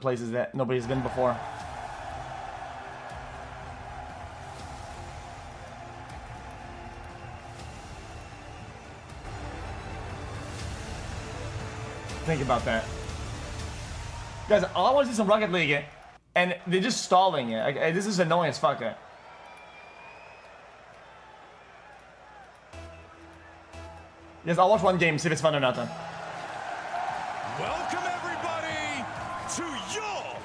places that nobody's been before. Think about that. Guys, all I want to see some Rocket League, and they're just stalling it. Like, this is annoying as fuck. Yes, I'll watch one game, see if it's fun or not then. Welcome everybody to your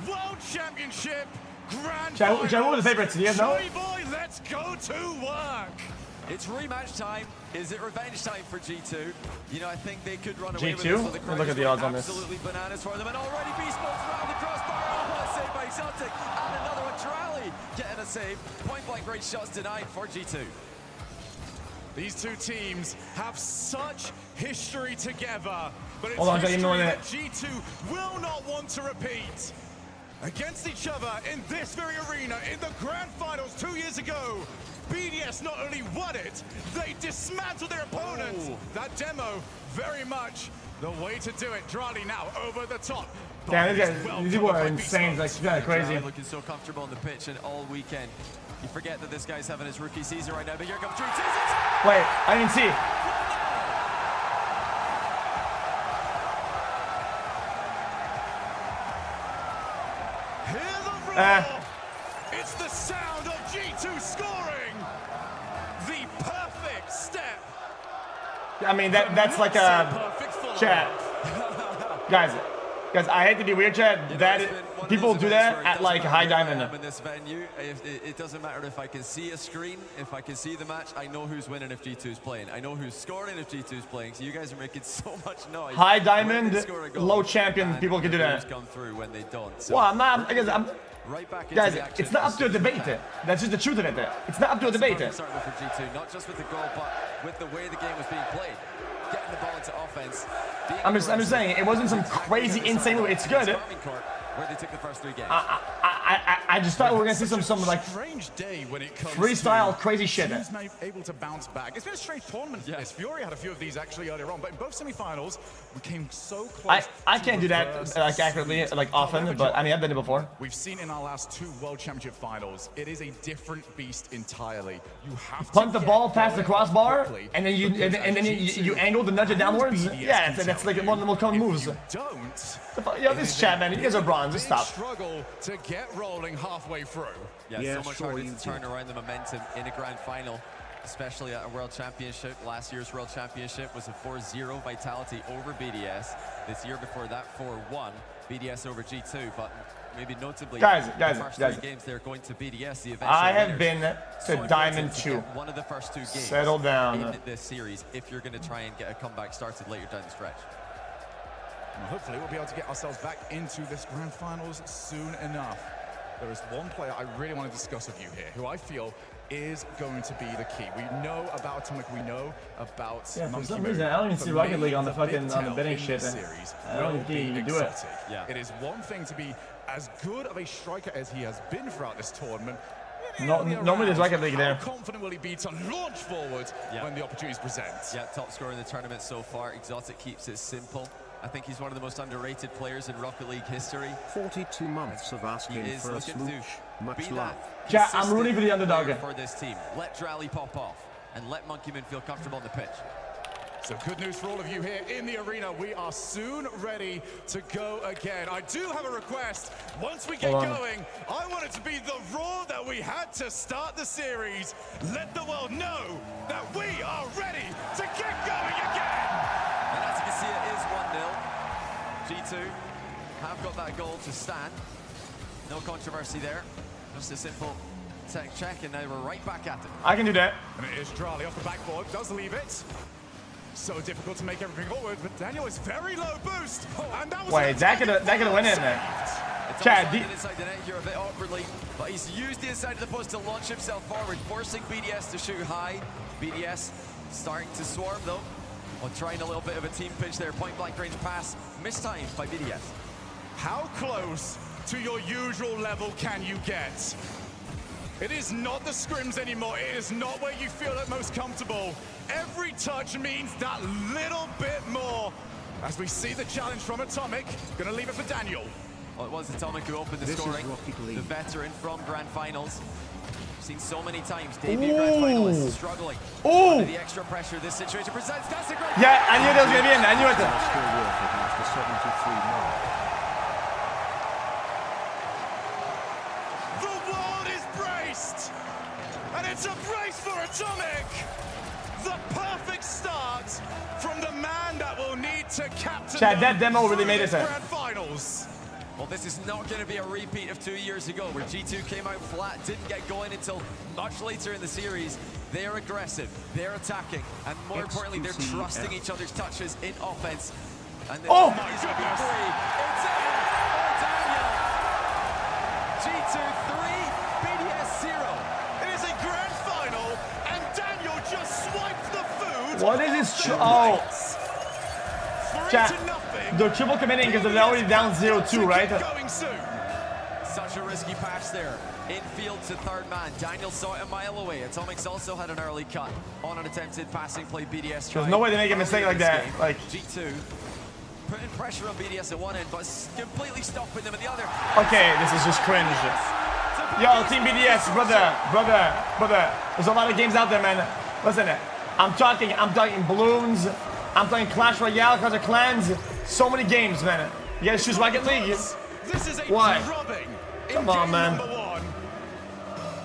World Championship Grand Finals. What were the favorites? Do you guys know? Boy, let's go to work. It's rematch time. Is it revenge time for G2? You know, I think they could run away with this. G2? Look at the odds on this. Absolutely bananas for them. And already Beast Mode's around the crossbar. Oh, what a save by Exotic. And another one, Drally getting a save. Point blank range shots denied for G2. These two teams have such history together, but it's history that G2 will not want to repeat. Against each other in this very arena in the Grand Finals 2 years ago, BDS not only won it, they dismantled their opponents. Oh. That demo, very much the way to do it. Drali now over the top. Damn, these people are insane. Like, crazy. Looking so comfortable on the pitch and all weekend. You forget that this guy's having his rookie season right now, but here comes G2. Wait, I didn't see. Hear the roar. It's the sound of G2 scoring. The perfect step. I mean, that's like a chat. Guys, I hate to be weird, chat. That people do that at like high diamond. In this venue, it doesn't matter if I can see a screen, if I can see the match. I know who's winning if G2's playing. I know who's scoring if G2's playing. So you guys are making so much noise. High diamond, low champion, people can do that. Come through when they don't. So well, I'm not. I'm right back into guys, the action. it's not up to a debate. That's just the truth of it. It's not up to a debate. Starting for G2, not just with the goal, but with the way the game was being played. Getting the ball into offense. I'm just saying, it wasn't some crazy, insane move. It's good. Where they took the first 3 games. I just thought we were gonna see some like strange day when it comes freestyle crazy shit. Teams able to bounce back. It's been a strange tournament. Yes, Fury had a few of these actually earlier on, but in both semi-finals, we came so close. I can't do that like accurately, like often, but I mean I've done it before. We've seen in our last 2 World Championship finals, it is a different beast entirely. You have to punt the ball past the crossbar, and then you angle to nudge it downwards. Yeah, that's like one of the most common moves. Yo, this chat, man, you guys are bronze. Just stop. Struggle to get rolling halfway through. Yeah, so much harder to turn around the momentum in a grand final, especially at a World Championship. Last year's World Championship was a 4-0 vitality over BDS. This year before that, 4-1 BDS over G2. But maybe notably, the first 3 games they're going to BDS. The eventual I have been to Diamond 2. One of the first 2 games. Settle down. In this series, if you're going to try and get a comeback started later down the stretch. And hopefully we'll be able to get ourselves back into this Grand Finals soon enough. There is one player I really want to discuss with you here, who I feel is going to be the key. We know about Atomic, we know about for some reason I don't even see Rocket League on the fucking betting shit. I don't think you do it. Yeah. It is one thing to be as good of a striker as he has been throughout this tournament. Normally there's Rocket League there. How confident will he be to launch forward when the opportunities present? Yeah, top scorer in the tournament so far. Exotic keeps it simple. I think he's one of the most underrated players in Rocket League history. 42 months of asking for a smooch. Much love. Yeah, I'm rooting for the underdog. For this team. Let Drally pop off and let Monkeyman feel comfortable on the pitch. So good news for all of you here in the arena. We are soon ready to go again. I do have a request. Once we get going, I want it to be the roar that we had to start the series. Let the world know that we are ready to get going again. And as you can see, it is 1-0. G2 have got that goal to stand. No controversy there. Just a simple tech check, and now we're right back at it. I can do that. And it is Drali off the backboard, does leave it. So difficult to make everything forward, but Daniel is very low boost. And that was that could win in there. Chad, inside the net here a bit awkwardly, but he's used the inside of the post to launch himself forward, forcing BDS to shoot high. BDS starting to swarm though. Well, trying a little bit of a team pitch there. Point blank range pass, mistimed by BDS. How close to your usual level can you get? It is not the scrims anymore. It is not where you feel at most comfortable. Every touch means that little bit more. As we see the challenge from Atomic, gonna leave it for Daniel. Well, it was Atomic who opened the scoring. The veteran from Grand Finals. Seen so many times debut Grand Finalists struggling. Under the extra pressure this situation presents. That's a great. Yeah, I knew that was gonna be in. I knew it. Still worth it after 73 more. The world is braced, and it's a brace for Atomic. The perfect start from the man that will need to captain Chad, that demo really made it. Grand Finals. Well, this is not going to be a repeat of 2 years ago where G2 came out flat, didn't get going until much later in the series. They're aggressive, they're attacking, and more importantly, they're trusting each other's touches in offense. And oh my goodness! It's in for Daniel. G2 3, BDS 0. It is a grand final, and Daniel just swiped the food. What is this? Oh. Chat, they're triple committing because they're already down 0-2, right? Such a risky pass there. Infield to third man. Daniel saw it a mile away. Atomic's also had an early cut on an attempted passing play. BDS There's no way they make a mistake like that. Like G2 putting pressure on BDS at one end, but completely stopping them at the other. Okay, this is just cringe. Yo, Team BDS, brother. There's a lot of games out there, man. Listen, I'm talking balloons. I'm playing Clash Royale, Clash of Clans. So many games, man. You guys choose Rocket League? This is a why? Come on, man.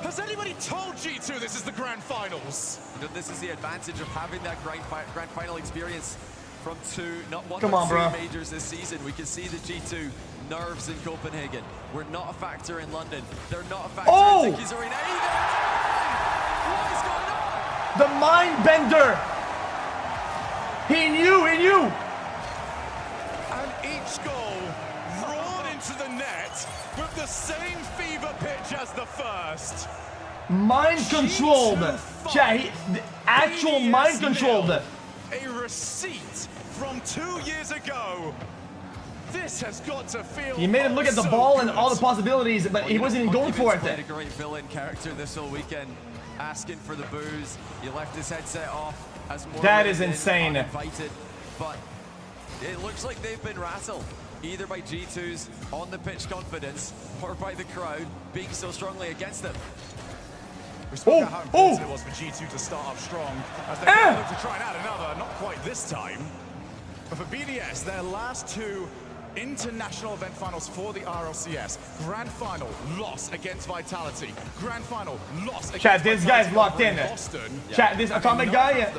Has anybody told G2 this is the grand finals? You know, this is the advantage of having that grand final experience from not one Come but on, bro. two majors this season. We can see the G2 nerves in Copenhagen. We're not a factor in London. They're not a factor in Ticky's Arena either. What is going on? The mind bender. He knew. And each goal roared into the net with the same fever pitch as the first. Mind controlled. Chat, actual mind controlled. A receipt from 2 years ago. This has got to feel. He made him look at the ball and all the possibilities, but he wasn't even going for it. Played a great villain character this whole weekend, asking for the booze. He left his headset off. That is insane. Uninvited, but it looks like they've been rattled, either by G2's on the pitch confidence or by the crowd being so strongly against them. We spoke about how important it was for G2 to start off strong as they look to try and add another, not quite this time. But for BDS, their last two international event finals for the RLCS. Grand final loss against Vitality. Grand final loss against Chat, this guy's locked in. Boston. Chat, this Atomic guy.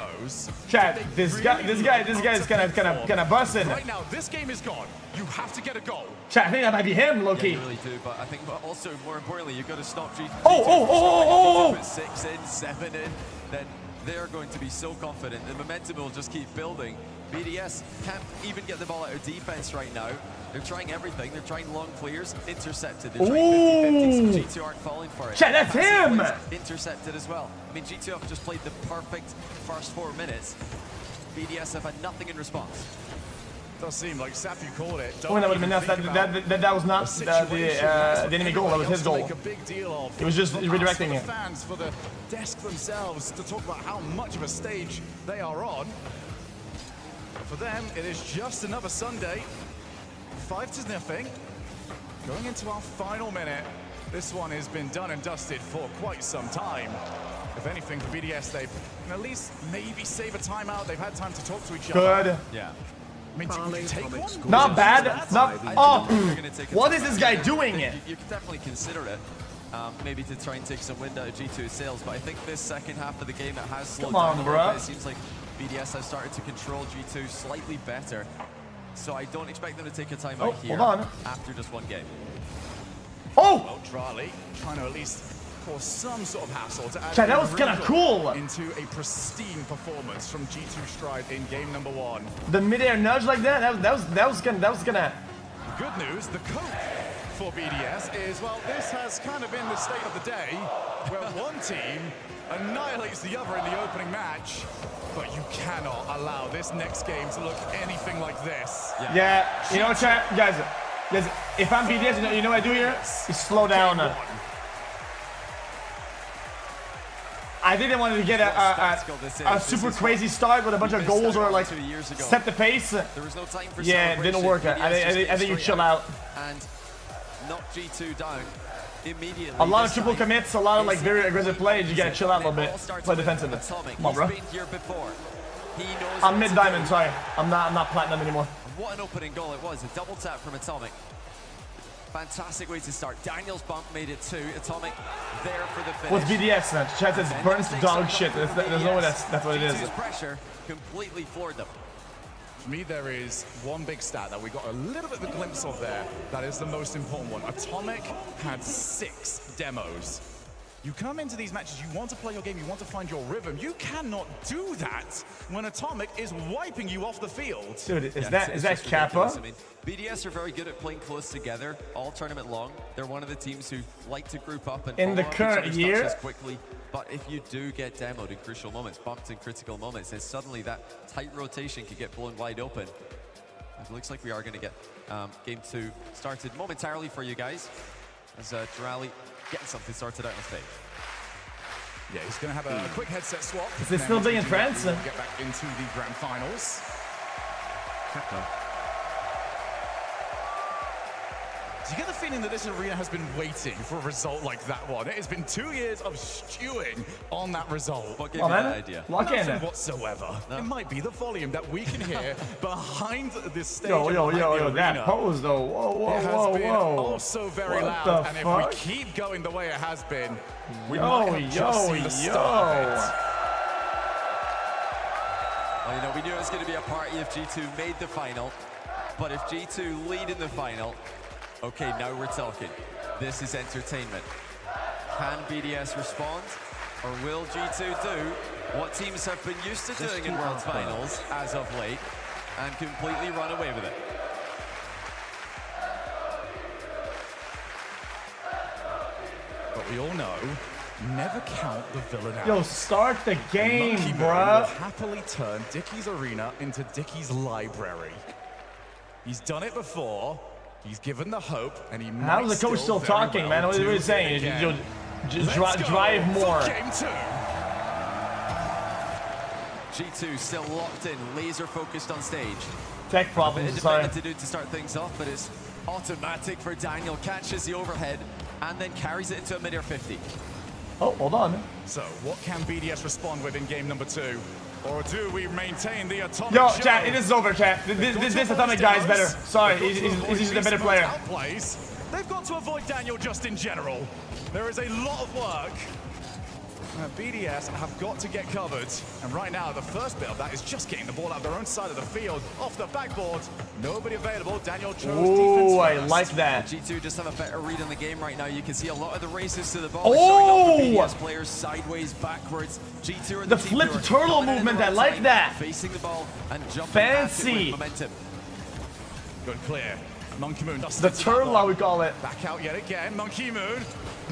Chat, this guy is gonna bust in. Right now, this game is gone. You have to get a goal. Chat, I think that might be him, low key. Yeah, you really do, but I think also more importantly, you've got to stop G2. Put 6 in, 7 in, then they're going to be so confident. The momentum will just keep building. BDS can't even get the ball out of defense right now. They're trying everything. They're trying long clears, intercepted. They're trying 50-50, so G2 aren't falling for it. Chat, that's him! Intercepted as well. I mean, G2 have just played the perfect first 4 minutes. BDS have had nothing in response. Does seem like Saf, you called it. Oh, that would have been nuts. That was not the enemy goal. That was his goal. It was just redirecting it. Fans for the desk themselves to talk about how much of a stage they are on. For them, it is just another Sunday. 5-0. Going into our final minute. This one has been done and dusted for quite some time. If anything, for BDS, they can at least maybe save a timeout. They've had time to talk to each other. Good. Yeah. I mean, take one. Not bad. What is this guy doing? You could definitely consider it. Maybe to try and take some wind out of G2's sails, but I think this second half of the game it has slowed down a little bit. It seems like BDS has started to control G2 slightly better, so I don't expect them to take a timeout here after just one game. Well, Drali trying to at least cause some sort of hassle to add that was kind of cool into a pristine performance from G2 Stride in game number 1. The mid-air nudge like that was gonna. Good news, the cope for BDS is, well, this has kind of been the state of the day where one team annihilates the other in the opening match, but you cannot allow this next game to look anything like this. Yeah, you know what, chat, guys, if I'm BDS, you know what I do here? Is slow down. I think they wanted to get a super crazy start with a bunch of goals or like set the pace. There was no time for yeah, it didn't work. I think you chill out. And knock G2 down immediately. A lot of triple commits, a lot of like very aggressive plays. You gotta chill out a little bit. Play defensively. Come on, bro. I'm mid diamond. Sorry, I'm not platinum anymore. What an opening goal it was. A double tap from Atomic. Fantastic way to start. Daniel's bump made it 2. Atomic there for the finish. What's BDS, man? Chat says burns dog shit. There's no way that's what it is. G2's pressure completely floored them. For me, there is one big stat that we got a little bit of a glimpse of there. That is the most important one. Atomic had 6 demos. You come into these matches, you want to play your game, you want to find your rhythm. You cannot do that when Atomic is wiping you off the field. Dude, is that Kappa? I mean, BDS are very good at playing close together all tournament long. They're one of the teams who like to group up and in the current year quickly. But if you do get demoed in crucial moments, bumped in critical moments, then suddenly that tight rotation could get blown wide open. It looks like we are going to get game 2 started momentarily for you guys as Durali getting something sorted out on stage. Yeah, he's going to have a quick headset swap. Is this still being in France? Get back into the grand finals. Do you get the feeling that this arena has been waiting for a result like that one? It has been 2 years of stewing on that result. What gave you that idea? Nothing whatsoever. No. It might be the volume that we can hear behind this stage. Yo, that pose though. Whoa. Also very loud. And if we keep going the way it has been, we might have just seen the start of it. Well, you know, we knew it was going to be a party if G2 made the final. But if G2 lead in the final, okay, now we're talking. This is entertainment. Can BDS respond? Or will G2 do what teams have been used to doing in World Finals as of late and completely run away with it? But we all know, never count the villain out. Yo, start the game, bruh. Happily turn Dickie's arena into Dickie's library. He's done it before. He's given the hope, and he might. How's the coach still talking, man? What are you saying? Just drive more. Game 2. G2 still locked in, laser focused on stage. Tech problems, sorry. To do to start things off, but it's automatic for Daniel. Catches the overhead and then carries it into a mid-air 50. Oh, hold on. So, what can BDS respond with in game number 2? Or do we maintain the Atomic Yo, show? chat, it is over, chat. This Atomic guy is better. Sorry, he's just a better player. They've got to avoid Daniel just in general. There is a lot of work. BDS have got to get covered. And right now, the first bit of that is just getting the ball out their own side of the field, off the backboard. Nobody available. Daniel chose defense I first. like that. G2 just have a better read on the game right now. You can see a lot of the races to the ball. Oh! BDS players sideways, backwards. G2 are the flip turtle movement, I like that. Facing the ball and jumping fancy. with momentum. Good clear. Monkey Moon. The turtle, I would call it. Back out yet again. Monkey Moon.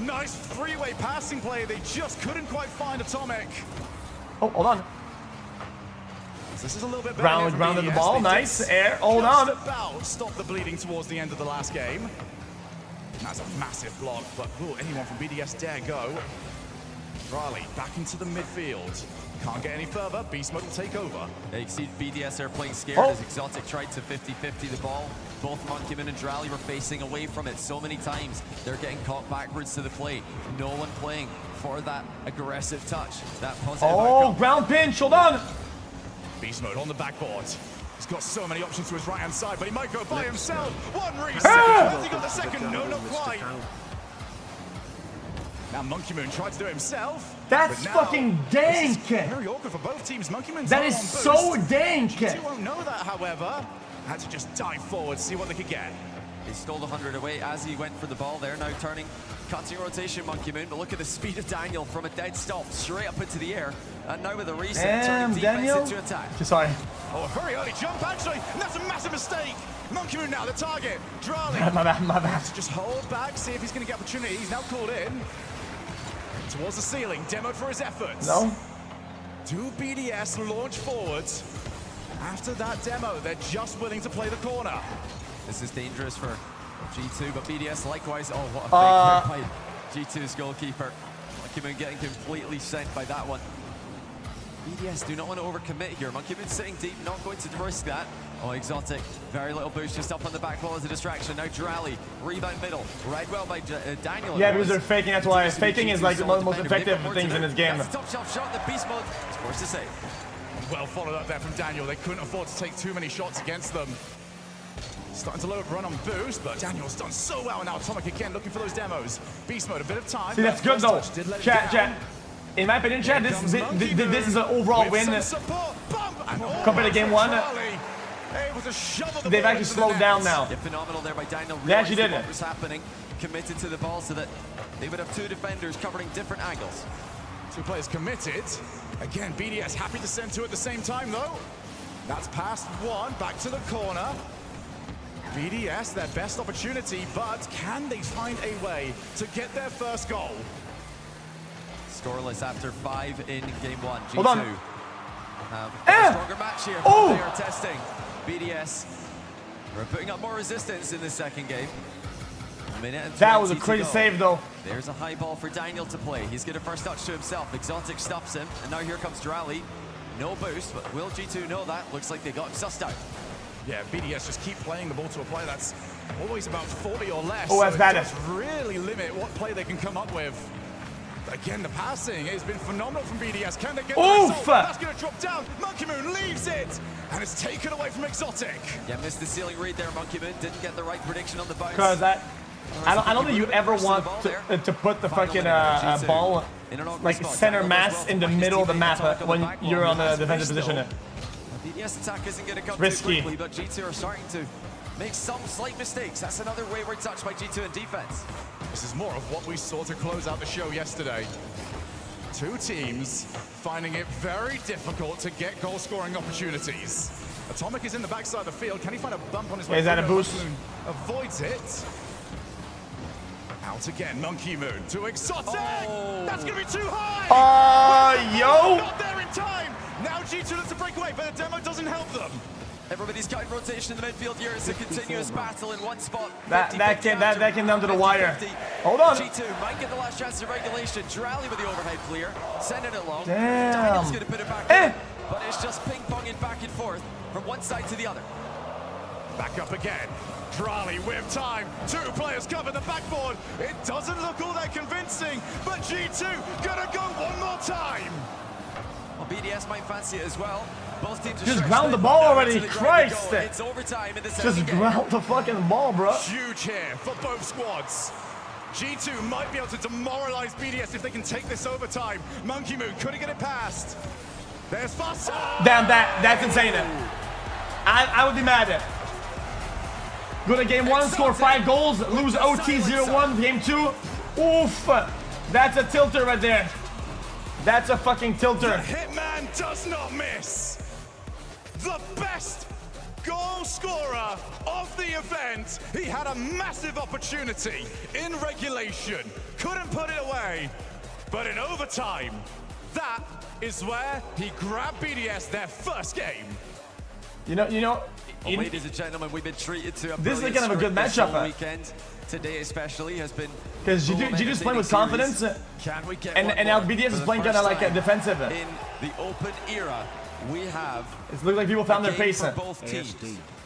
Nice three-way passing play. They just couldn't quite find Atomic. Oh, hold on. So this is a little bit better. Grounded the ball. Nice air. Hold on. About stop the bleeding towards the end of the last game. That's a massive block, but will anyone from BDS dare go? Riley back into the midfield. Can't get any further. Beast Mode will take over. Yeah, you can see BDS are playing scared as Exotic tried to 50-50 the ball. Both Monkeyman and Drally were facing away from it so many times. They're getting caught backwards to the plate. No one playing for that aggressive touch, that positive outcome. Ground pinch, hold on. Beast Mode on the backboard. He's got so many options to his right-hand side, but he might go by himself. One reset. Has he got the second? No, not quite. Now Monkey Moon tried to do it himself. That's fucking dank. Very awkward for both teams. Monkey Moon's that is so dank. G2 won't know that, however. Had to just dive forward, see what they could get. He stole the 100 away as he went for the ball there. Now turning, cutting rotation, Monkey Moon. But look at the speed of Daniel from a dead stop straight up into the air. And now with a reset, turning defense into attack. Sorry. Oh, a very early jump, actually. And that's a massive mistake. Monkey Moon now, the target. Drali. My bad. Just hold back, see if he's going to get opportunity. He's now called in. Towards the ceiling, demoed for his efforts. No. Do BDS launch forwards? After that demo, they're just willing to play the corner. This is dangerous for G2, but BDS likewise. Oh, what a big by G2's goalkeeper. Monkey Moon getting completely sent by that one. BDS do not want to overcommit here. Monkey Moon sitting deep, not going to risk that. Oh, Exotic, very little boost just up on the back wall as a distraction. Now Drally, rebound middle, right well by Daniel. Yeah, because they're faking, that's why. Faking is like the most effective things in this game. That's the top shelf shot, the beast mode is forced to save. Well followed up there from Daniel. They couldn't afford to take too many shots against them. Starting to load run on boost, but Daniel's done so well. Now Atomic again looking for those demos. Beast mode, a bit of time. See, that's good though. Chat. In my opinion, chat, this is an overall win compared to game one. They've actually slowed down now. Yeah, phenomenal there by Daniel. They actually did what was happening, committed to the ball so that they would have two defenders covering different angles. Two players committed. Again, BDS happy to send two at the same time though. That's past one, back to the corner. BDS, their best opportunity, but can they find a way to get their first goal? Scoreless after 5 in game one. G2 Hold on. a stronger match here. Oh. They are testing. BDS are putting up more resistance in the second game. That was a crazy save though. There's a high ball for Daniel to play. He's got a first touch to himself. Exotic stops him, and now here comes Drally. No boost, but will G2 know that? Looks like they got him sussed out. Yeah, BDS just keep playing the ball to a player that's always about 40 or less. Oh, that's so bad. It does really limit what play they can come up with. Again, the passing has been phenomenal from BDS. Can they get the result? That's going to drop down. Monkey Moon leaves it, and it's taken away from Exotic. Yeah, missed the ceiling read there, Monkey Moon. Didn't get the right prediction on the bounce. Because I don't think you ever want to put the fucking ball like center mass in the middle of the map when you're on the defensive position. BDS attack isn't going to come Risky. too quickly, but G2 are starting to make some slight mistakes. That's another wayward touch by G2 in defense. This is more of what we saw to close out the show yesterday. Two teams finding it very difficult to get goal-scoring opportunities. Atomic is in the backside of the field. Can he find a bump on his way? Is that a boost? Avoids it. Out again, Monkey Moon to Exotic. Oh. That's going to be too high. Yo. Not there in time. Now G2 looks to break away, but the demo doesn't help them. Everybody's got in rotation in the midfield here. It's a continuous battle in one spot. That came down to the wire. Hold on. G2 might get the last chance of regulation. Drally with the overhead clear. Sending it long. Damn. Daniel's going to put it back in. But it's just ping-ponging back and forth from one side to the other. Back up again. Drally with time. Two players cover the backboard. It doesn't look all that convincing, but G2 gonna go one more time. Well, BDS might fancy it as well. Both teams Just ground the ball already, Christ! It's overtime in the second Just ground the fucking ball, bro. Huge here for both squads. G2 might be able to demoralize BDS if they can take this overtime. Monkey Moon couldn't get it past. There's Foster. Damn, that's insane. I would be mad at. Go to game one, score 5 goals, lose OT 0-1, game 2. Oof, that's a tilter right there. That's a fucking tilter. The Hitman does not miss. The best goal scorer of the event. He had a massive opportunity in regulation. Couldn't put it away. But in overtime, that is where he grabbed BDS their first game. You know. Well, ladies and gentlemen, we've been treated to a this is kind of a good matchup. Weekend. Today especially has been because G2's playing with confidence, and now BDS is playing kind of like a defensive. In the open era, we have. It looks like people found their pace. For both teams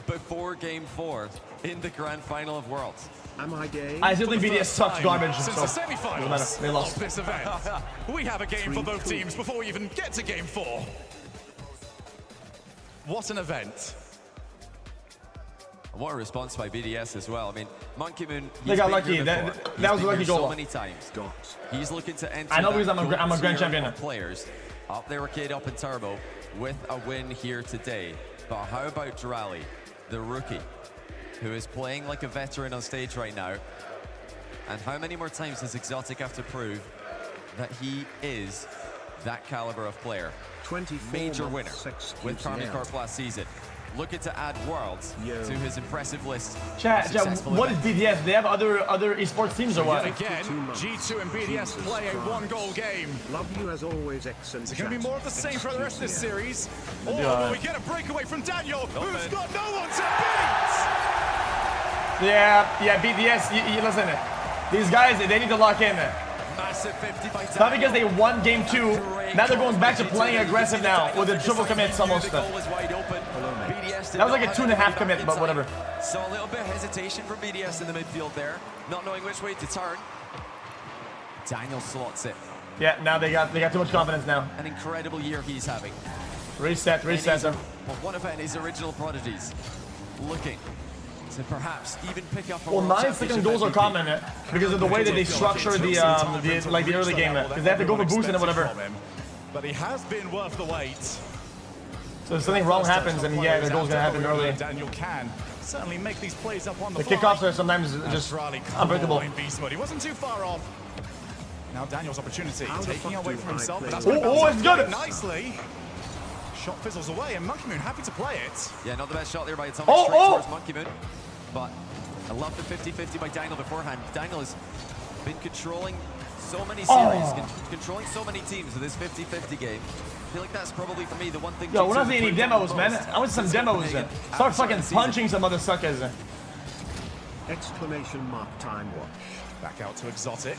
before Game 4 in the Grand Final of Worlds. Am I gay? I still think BDS sucks garbage. Since So the semi-finals they lost. of this event, we have a game for both teams before we even get to Game 4. What an event. What a response by BDS as well. I mean, Monkey Moon. They got lucky. That was a lucky goal. So many times. He's looking to enter. I know because I'm a grand champion. Players up there, Arcade up in Turbo with a win here today. But how about Drally, the rookie, who is playing like a veteran on stage right now? And how many more times does Exotic have to prove that he is that caliber of player? Major winner with Karmine Corp last season. Looking to add Worlds to his impressive list. Chat, what is BDS? Do they have other esports teams or what? Again, G2 and BDS play a one-goal game. Love you as always, excellent. It's going to be more of the same for the rest of this series. Or will we get a breakaway from Daniel, who's got no one to beat? Yeah, BDS, you listen, these guys, they need to lock in. Massive 50 by It's not because they won game 2, now they're going back to playing aggressive now with the triple commits almost. The goal was wide open. BDS BDS. That was like a 2.5 commit, but whatever. So a little bit of hesitation from BDS in the midfield there, not knowing which way to turn. Daniel slots it. Yeah, now they got too much confidence now. An incredible year he's having. Reset. One of his original prodigies, looking to perhaps even pick up. Well, 9 second goals are common because of the way that they structure the early game, because they have to go for boosting or whatever. But he has been worth the wait. So if something wrong happens, then yeah, the goal's gonna happen early. Daniel can certainly make these plays up on the kickoffs are sometimes just unbreakable. He wasn't too far off. Now Daniel's opportunity, taking away from himself. But that's it's good. Nicely. Shot fizzles away, and Monkey Moon happy to play it. Yeah, not the best shot there by Atomic straight towards Monkey Moon. But I love the 50-50 by Daniel beforehand. Daniel has been controlling so many series, controlling so many teams with this 50-50 game. I feel like that's probably, for me, the one thing... Yo, we're not seeing any demos, man. I want some demos. Start fucking punching some other suckers. Exclamation mark time watch. Back out to Exotic,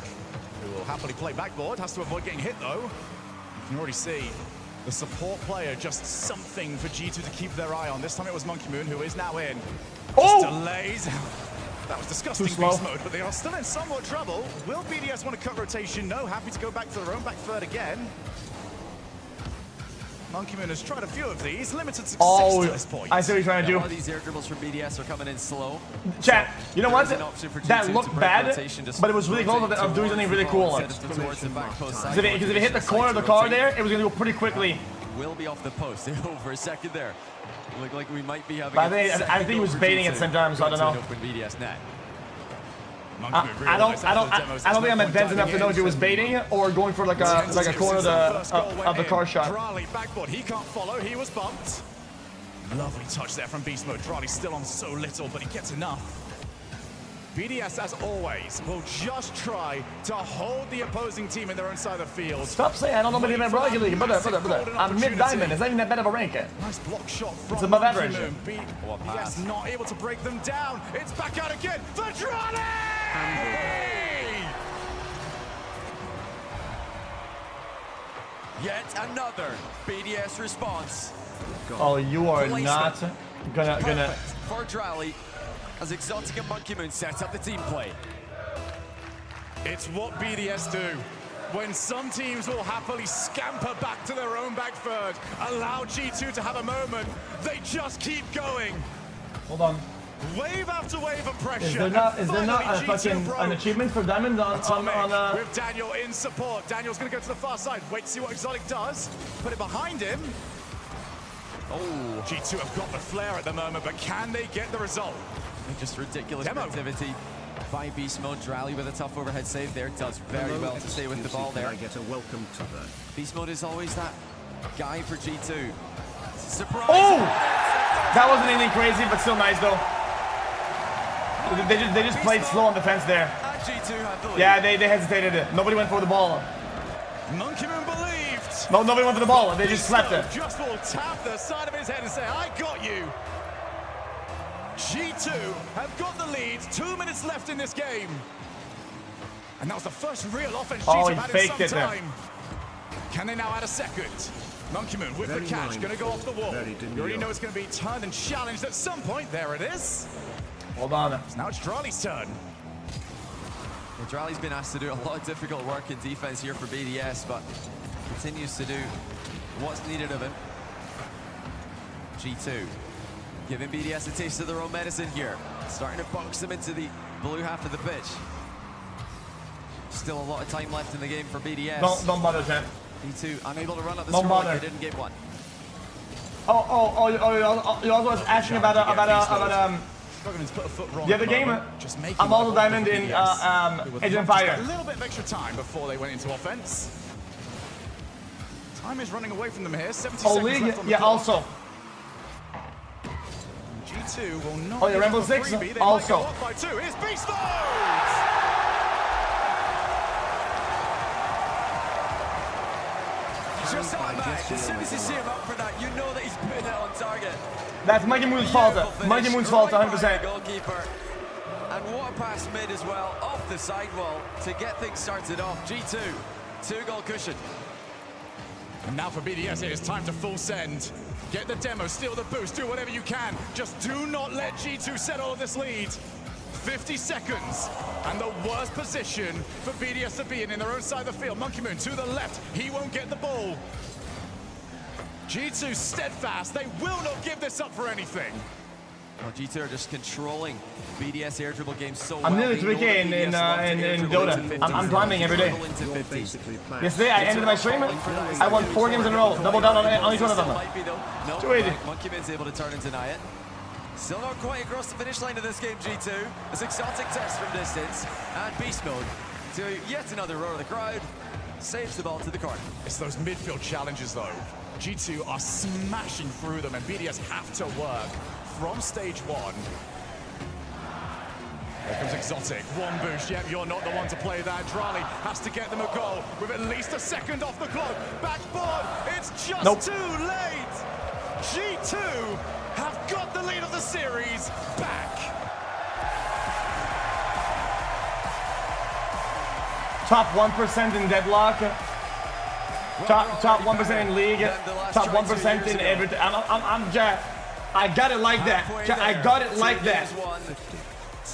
who will happily play backboard. Has to avoid getting hit, though. You can already see the support player, just something for G2 to keep their eye on. This time it was Monkey Moon, who is now in. Just delays. That was disgusting beast mode, but they are still in somewhat trouble. Will BDS want to cut rotation? No, happy to go back to their own back third again. Monkey Moon has tried a few of these, limited success to this point. I see what he's trying to do. A lot of these air dribbles from BDS are coming in slow. Chat, you know what? That looked bad, but it was really close of doing something really cool. Because if it hit the corner of the car there, it was going to go pretty quickly. Will be off the post for a second there. Looked like we might be having. I think he was baiting at the same time, so I don't know. Open BDS net. I don't think I'm advanced enough to know if he was baiting or going for like a corner of the car shot. Drali backboard, he can't follow, he was bumped. Lovely touch there from Beast Mode. Drali's still on so little, but he gets enough. BDS, as always, will just try to hold the opposing team in their own side of the field. Stop saying I don't know about even Rocket League, brother. I'm mid-diamond. It's not even that bad of a rank. Nice block shot from it's above average. BDS not able to break them down. It's back out again for Drali! Yet another BDS response. Oh, you are not gonna. For Drali, as Exotic and Monkey Moon set up the team play. It's what BDS do. When some teams will happily scamper back to their own back third, allow G2 to have a moment, they just keep going. Hold on. Wave after wave of pressure. Is there not a fucking an achievement for Diamond on with Daniel in support. Daniel's gonna go to the far side. Wait to see what Exotic does. Put it behind him. Oh, G2 have got the flare at the moment, but can they get the result? Just ridiculous activity by Beast Mode. Drali with a tough overhead save there. Does very well to stay with the ball there. I get a welcome to the... Beast Mode is always that guy for G2. Surprise! Oh! That wasn't anything crazy, but still nice though. They just played slow on defense there. And G2 had the lead. Yeah, they hesitated. Nobody went for the ball. Monkey Moon believed. No, nobody went for the ball. They just slapped it. Just will tap the side of his head and say, "I got you." G2 have got the lead. 2 minutes left in this game. And that was the first real offense G2 had in some time. Can they now add a second? Monkey Moon with the catch, going to go off the wall. You already know it's going to be turned and challenged at some point. There it is. Hold on. So now it's Drali's turn. Well, Drali's been asked to do a lot of difficult work in defense here for BDS, but continues to do what's needed of him. G2 giving BDS a taste of their own medicine here. Starting to box them into the blue half of the pitch. Still a lot of time left in the game for BDS. Don't bother, Jen. G2 unable to run up the score. They didn't get one. You also was asking about the other game. I'm also Diamond in Age of Fire. A little bit of extra time before they went into offense. Time is running away from them here. 70 seconds League, left on the yeah, clock. also. G2 will not. Oh, yeah, Rainbow Six, also. Might go up by 2. Here's Beast Mode! Just like that, as soon as you see him up for that, you know that he's putting it on target. That's Monkey Moon's fault. Monkey Moon's fault, 100%. Goalkeeper. And what a pass mid as well, off the sidewall to get things started off. G2, 2-goal cushion. And now for BDS, it is time to full send. Get the demo, steal the boost, do whatever you can. Just do not let G2 settle on this lead. 50 seconds, and the worst position for BDS to be in their own side of the field. Monkey Moon to the left, he won't get the ball. G2 steadfast, they will not give this up for anything. Well, G2 are just controlling BDS air dribble game so well. I'm nearly 3K in Dota. I'm climbing every day. Yesterday I ended my stream. I won 4 games in a row. Double down on each one of them. Too easy. Monkey Moon's able to turn and deny it. Still not quite across the finish line of this game, G2. As exotic test from distance, and beast mode to yet another roar of the crowd. Saves the ball to the corner. It's those midfield challenges though. G2 are smashing through them, and BDS have to work from stage 1. Here comes Exotic, one boost, yep, you're not the one to play that. Drali has to get them a goal with at least a second off the clock. Backboard, it's just too late. G2 have got the lead of the series back. Top 1% in deadlock. Top 1% in league. Top 1% in everything. I'm Jack. I got it like that. I got it like that.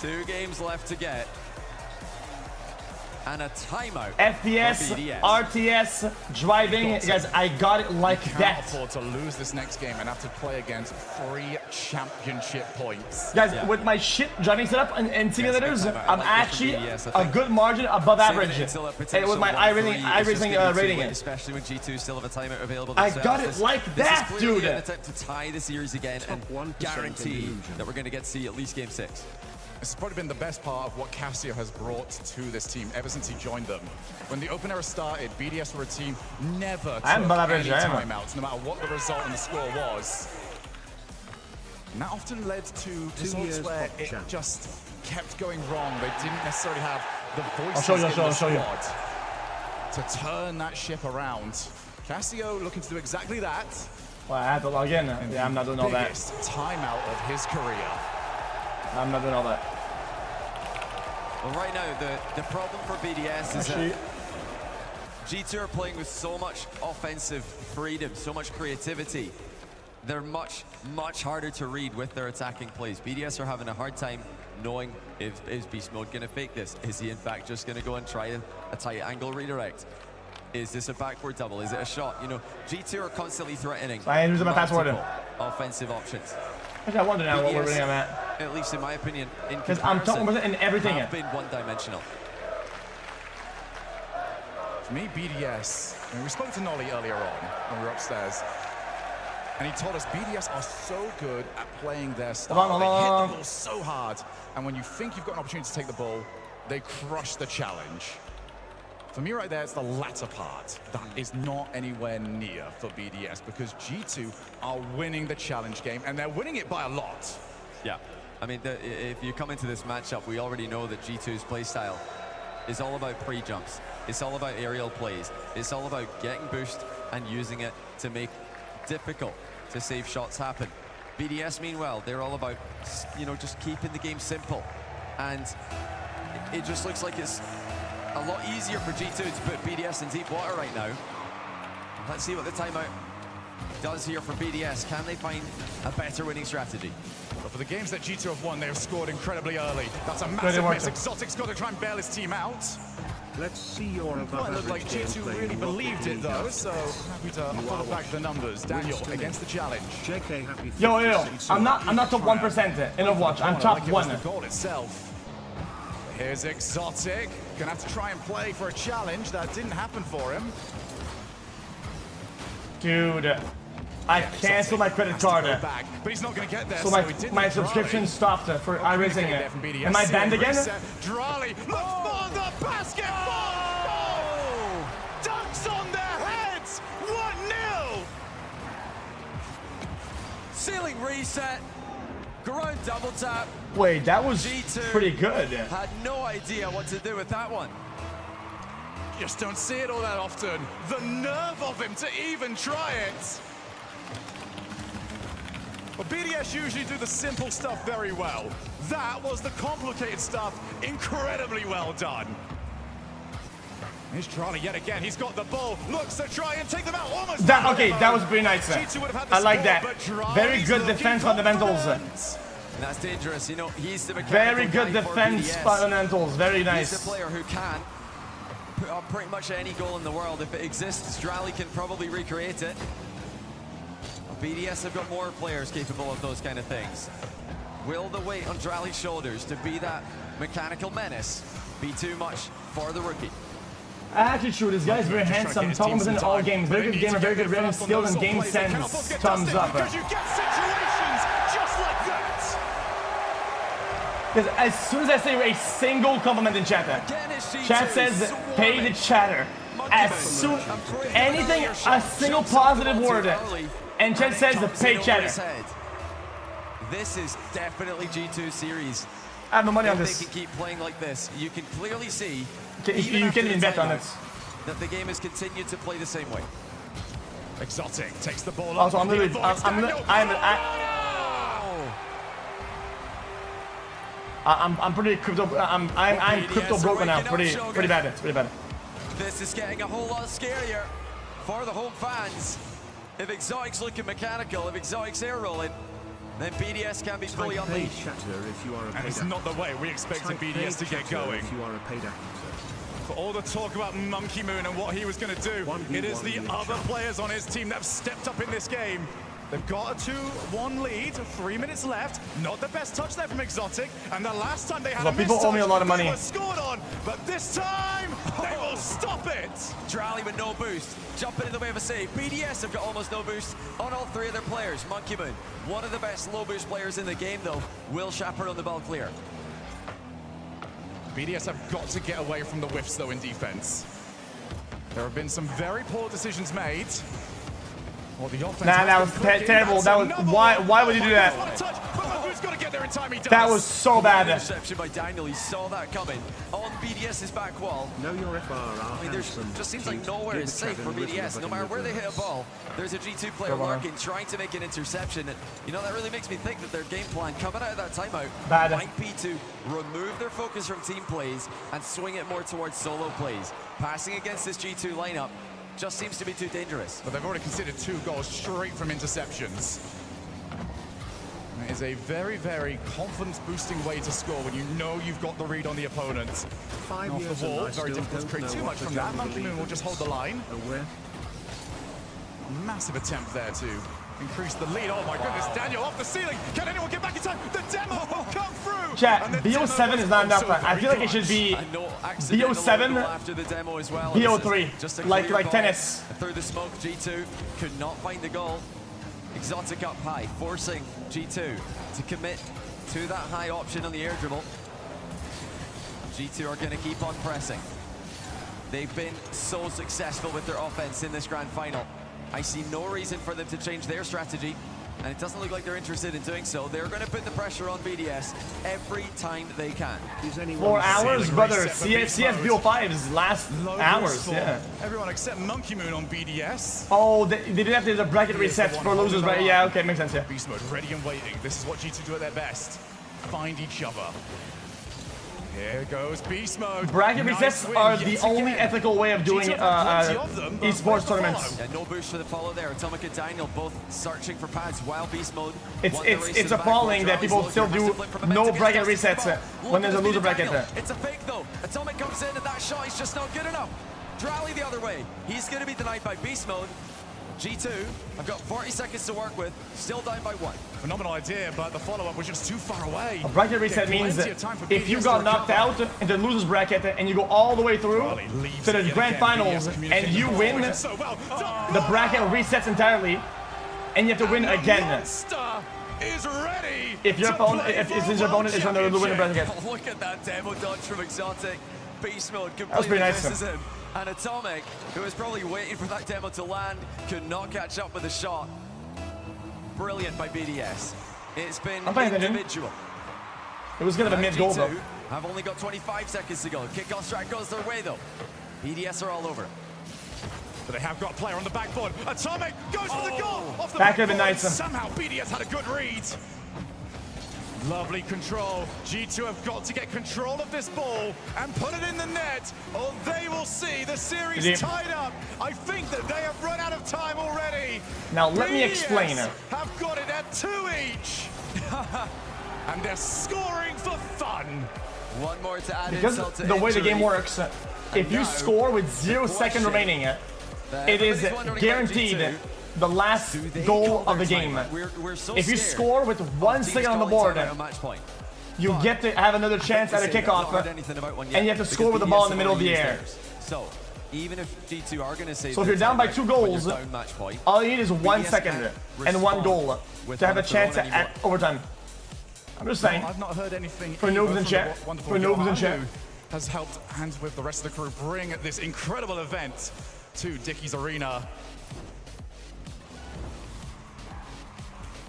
2 games left to get. And a timeout. FPS, RTS, driving. Guys, I got it like that. Can't afford to lose this next game and have to play against 3 championship points. Guys, with my shit driving setup and simulators, I'm actually a good margin above average. With my iRacing rating. Especially when G2 still have a timeout available. I got it like that, dude. An attempt to tie the series again and guarantee that we're going to get to see at least game 6. This has probably been the best part of what Cassio has brought to this team ever since he joined them. When the Open Era started, BDS were a team never took any timeouts, no matter what the result and the score was. And that often led to results where it just kept going wrong. They didn't necessarily have the voices in the squad to turn that ship around. Cassio looking to do exactly that. Well, I have to log in. Yeah, I'm not doing all that. Biggest timeout of his career. I'm not doing all that. Well, right now, the problem for BDS is that G2 are playing with so much offensive freedom, so much creativity. They're much, much harder to read with their attacking plays. BDS are having a hard time knowing is Beast Mode going to fake this? Is he in fact just going to go and try a tight angle redirect? Is this a backboard double? Is it a shot? You know, G2 are constantly threatening offensive options. I wonder now what we're really at. At least in my opinion, because I'm talking about in everything. Have been one-dimensional. For me, BDS. I mean, we spoke to Nolly earlier on when we were upstairs, and he told us BDS are so good at playing their style. They hit the ball so hard, and when you think you've got an opportunity to take the ball, they crush the challenge. For me right there, it's the latter part that is not anywhere near for BDS, because G2 are winning the challenge game, and they're winning it by a lot. Yeah, I mean, if you come into this matchup, we already know that G2's play style is all about pre-jumps. It's all about aerial plays. It's all about getting boost and using it to make difficult to save shots happen. BDS, meanwhile, they're all about, you know, just keeping the game simple. And it just looks like it's a lot easier for G2 to put BDS in deep water right now. Let's see what the timeout does here for BDS. Can they find a better winning strategy? But for the games that G2 have won, they have scored incredibly early. That's a massive miss. Exotic's got to try and bail his team out. Let's see your above average like G2 really believed it though, so happy to follow back the numbers. Daniel against the challenge. JK, happy yo, I'm not top 1% in Overwatch. I'm top 1. The goal itself. Here's Exotic. Gonna have to try and play for a challenge. That didn't happen for him. Dude, I canceled my credit card. Back, but he's not gonna get there. So my subscription stopped for iRacing. Am I banned again? Drali looks for the basketball! Oh! Dunks on their heads! 1-0! Ceiling reset. Ground double tap. Wait, that was G2 pretty good. Had no idea what to do with that one. Just don't see it all that often. The nerve of him to even try it. But BDS usually do the simple stuff very well. That was the complicated stuff incredibly well done. Here's Charlie yet again. He's got the ball. Looks to try and take them out. Almost. Okay, that was pretty nice. I like that. Very good defense fundamentals. And that's dangerous. You know, he's the very good defense fundamentals. Very nice. He's the player who can put up pretty much any goal in the world. If it exists, Drally can probably recreate it. BDS have got more players capable of those kind of things. Will the weight on Drally's shoulders to be that mechanical menace be too much for the rookie? Attitude, this guy's very handsome. Thomas in all games. Very good gamer, very good reading skills and game sense. Thumbs up. Because you get situations just like that. Because as soon as I say a single compliment in chat, chat says pay the chatter. As soon anything, a single positive word, and chat says pay chatter. This is definitely G2 series. I have no money on this. They can keep playing like this. You can clearly see. You can't even bet on it. That the game has continued to play the same way. Exotic takes the ball. Also, I'm literally, I'm pretty crypto. I'm crypto broke now. Pretty bad. It's pretty bad. This is getting a whole lot scarier for the home fans. If Exotic's looking mechanical, if Exotic's air rolling, then BDS can be fully unleashed. And it's not the way we expected BDS to get going. For all the talk about Monkey Moon and what he was going to do, it is the other players on his team that have stepped up in this game. They've got a 2-1 lead, 3 minutes left. Not the best touch there from Exotic. And the last time they had a people owe me a lot of money. They were scored on, but this time they will stop it. Drally with no boost, jumping in the way of a save. BDS have got almost no boost on all three of their players. Monkey Moon, one of the best low boost players in the game though, will chaperone the ball clear. BDS have got to get away from the whiffs though in defense. There have been some very poor decisions made. Well, nah, that was terrible. That was why would you do that? That was so bad. Interception by Daniel. He saw that coming on BDS's back wall. Know your FRR. I mean, there just seems like nowhere is safe for BDS. No matter where they hit a ball, there's a G2 player lurking, trying to make an interception. And you know, that really makes me think that their game plan coming out of that timeout might be to remove their focus from team plays and swing it more towards solo plays. Passing against this G2 lineup just seems to be too dangerous. But they've already considered 2 goals straight from interceptions. It is a very, very confidence-boosting way to score when you know you've got the read on the opponent. 5 Off years the wall, very difficult to create too much from that. Monkey Moon will just hold the line. Massive attempt there to increase the lead. Oh my goodness, Daniel off the ceiling. Can anyone get back in time? The demo will come through. Chat, BO7 is not enough. I feel like it should be BO7, after the demo as well. BO3, like tennis. Through the smoke, G2 could not find the goal. Exotic up high, forcing G2 to commit to that high option on the air dribble. G2 are going to keep on pressing. They've been so successful with their offense in this grand final. I see no reason for them to change their strategy, and it doesn't look like they're interested in doing so. They're going to put the pressure on BDS every time they can. 4 hours, brother. CS BO5's last hours, yeah. Everyone except Monkey Moon on BDS. Oh, they did have to do the bracket resets for losers, right? Yeah, okay, makes sense, yeah. Beast mode, ready and waiting. This is what G2 do at their best. Find each other. Here goes Beast Mode. Bracket resets are the only ethical way of doing esports tournaments. Yeah, no boost for the follow there. Atomic and Daniel both searching for pads while Beast Mode. It's appalling that people still do no bracket resets when there's a loser bracket there. It's a fake though. Atomic comes in and that shot is just not good enough. Drally the other way. He's going to be denied by Beast Mode. G2, I've got 40 seconds to work with, still down by 1. Phenomenal idea, but the follow-up was just too far away. A bracket reset means that if you got knocked out in the losers bracket and you go all the way through to the grand finals and you win, the bracket resets entirely and you have to win again. If your opponent, if your opponent is on the winning bracket. Look at that demo dodge from Exotic. Beast Mode pretty completely nice. misses him. And Atomic, who was probably waiting for that demo to land, could not catch up with the shot. Brilliant by BDS. It's been individual. It was going to be a mid-goal, though. I've only got 25 seconds to go. Kickoff strike goes their way, though. BDS are all over. But they have got a player on the backboard. Atomic goes for the goal. Off the That could have been nice. Somehow BDS had a good read. Lovely control. G2 have got to get control of this ball and put it in the net, or they will see the series tied up. I think that they have run out of time already. Now let me explain it. Have got it at 2 each. And they're scoring for fun. One more to add because insult to the way the injury. game works, if you score with 0 seconds remaining, it is guaranteed the last goal of the game. If you score with 1 second on the board, you get to have another chance at a kickoff, and you have to score with the ball in the middle of the air. So even if G2 are going to say, so if you're down by 2 goals, all you need is 1 second and 1 goal to have a chance at overtime. I'm just saying. I've not heard anything for noobs in chat. For noobs in chat. Has helped hands with the rest of the crew bring this incredible event to Dickie's Arena.